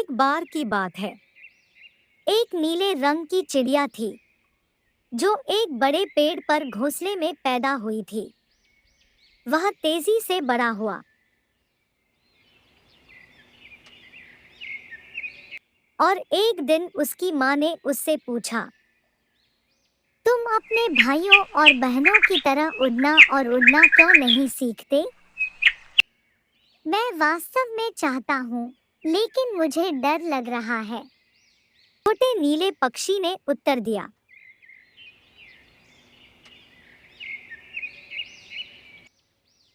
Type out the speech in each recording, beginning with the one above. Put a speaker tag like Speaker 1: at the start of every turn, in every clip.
Speaker 1: एक बार की बात है। एक नीले रंग की चिड़िया थी जो एक बड़े पेड़ पर घोंसले में पैदा हुई थी। वह तेजी से बड़ा हुआ और एक दिन उसकी माँ ने उससे पूछा, तुम अपने भाइयों और बहनों की तरह उड़ना और उड़ना क्यों नहीं सीखते? मैं वास्तव में चाहता हूँ, लेकिन मुझे डर लग रहा है। छोटे नीले पक्षी ने उत्तर दिया।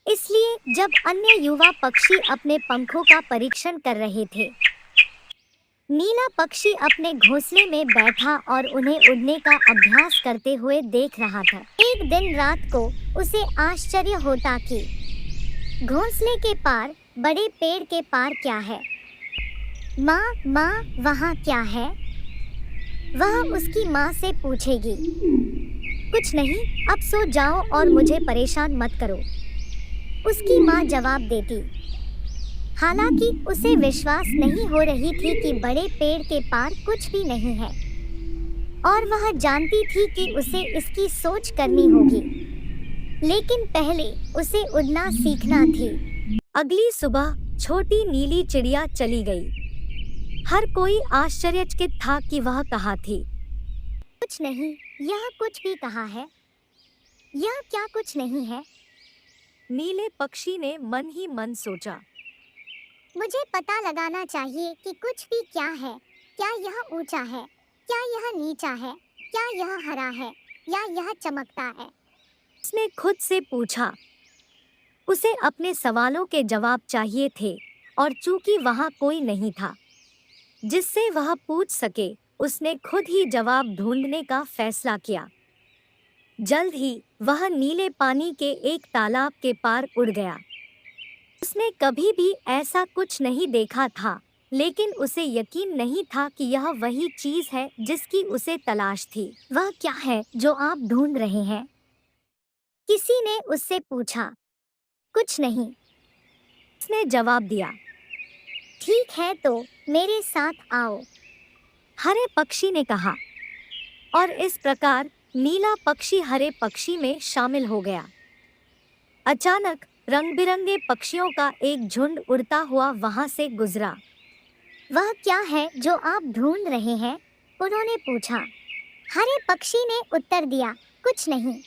Speaker 1: इसलिए जब अन्य युवा पक्षी अपने पंखों का परीक्षण कर रहे थे, नीला पक्षी अपने घोंसले में बैठा और उन्हें उड़ने का अभ्यास करते हुए देख रहा था। एक दिन रात को उसे आश्चर्य होता कि घोंसले के पार, बड़े पेड़ के पार क्या है? माँ, माँ, वहाँ क्या है? वह उसकी माँ से पूछेगी। कुछ नहीं, अब सो जाओ और मुझे परेशान मत करो, उसकी माँ जवाब देती। हालांकि उसे विश्वास नहीं हो रही थी कि बड़े पेड़ के पार कुछ भी नहीं है, और वह जानती थी कि उसे इसकी सोच करनी होगी, लेकिन पहले उसे उड़ना सीखना थी। अगली सुबह छोटी नीली चिड़िया चली गई। हर कोई आश्चर्यचकित था कि वह कहाँ थी। कुछ नहीं, यह कुछ भी कहाँ है? यह क्या कुछ नहीं है? नीले पक्षी ने मन ही मन सोचा। मुझे पता लगाना चाहिए कि कुछ भी क्या है। क्या यह ऊंचा है? क्या यह नीचा है? क्या यह हरा है या यह चमकता है? उसने खुद से पूछा। उसे अपने सवालों के जवाब चाहिए थे, और चूंकि वहाँ कोई नहीं था जिससे वह पूछ सके, उसने खुद ही जवाब ढूंढने का फैसला किया। जल्द ही वह नीले पानी के एक तालाब के पार उड़ गया। उसने कभी भी ऐसा कुछ नहीं देखा था, लेकिन उसे यकीन नहीं था कि यह वही चीज है जिसकी उसे तलाश थी। वह क्या है जो आप ढूंढ रहे हैं? किसी ने उससे पूछा। कुछ नहीं, उसने जवाब दिया। ठीक है, तो मेरे साथ आओ, हरे पक्षी ने कहा। और इस प्रकार नीला पक्षी हरे पक्षी में शामिल हो गया। अचानक रंग बिरंगे पक्षियों का एक झुंड उड़ता हुआ वहां से गुजरा। वह क्या है जो आप ढूंढ रहे हैं? उन्होंने पूछा। हरे पक्षी ने उत्तर दिया, कुछ नहीं।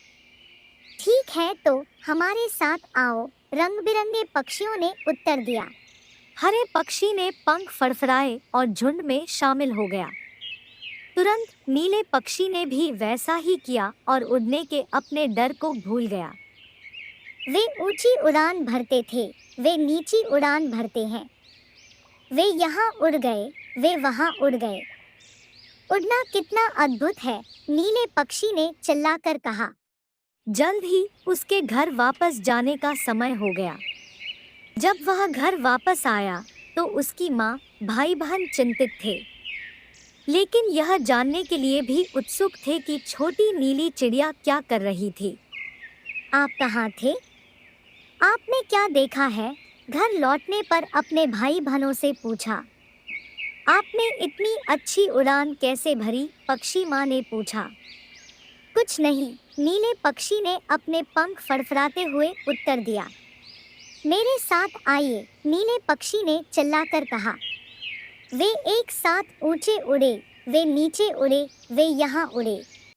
Speaker 1: ठीक है, तो हमारे साथ आओ, रंग बिरंगे पक्षियों ने उत्तर दिया। हरे पक्षी ने पंख फड़फड़ाए और झुंड में शामिल हो गया। तुरंत नीले पक्षी ने भी वैसा ही किया और उड़ने के अपने डर को भूल गया। वे ऊंची उड़ान भरते थे, वे नीची उड़ान भरते हैं। वे यहाँ उड़ गए, वे वहाँ उड़ गए। उड़ना कितना अद्भुत है, नीले पक्षी ने चिल्लाकर कहा। जल्द ही उसके घर वापस जाने का समय हो गया। जब वह घर वापस आया तो उसकी माँ, भाई बहन चिंतित थे, लेकिन यह जानने के लिए भी उत्सुक थे कि छोटी नीली चिड़िया क्या कर रही थी। आप कहाँ थे? आपने क्या देखा है? घर लौटने पर अपने भाई बहनों से पूछा। आपने इतनी अच्छी उड़ान कैसे भरी? पक्षी माँ ने पूछा। कुछ नहीं, नीले पक्षी ने अपने पंख फड़फड़ाते हुए उत्तर दिया। मेरे साथ आइए, नीले पक्षी ने चिल्लाकर कहा। वे एक साथ ऊंचे उड़े, वे नीचे उड़े, वे यहाँ उड़े,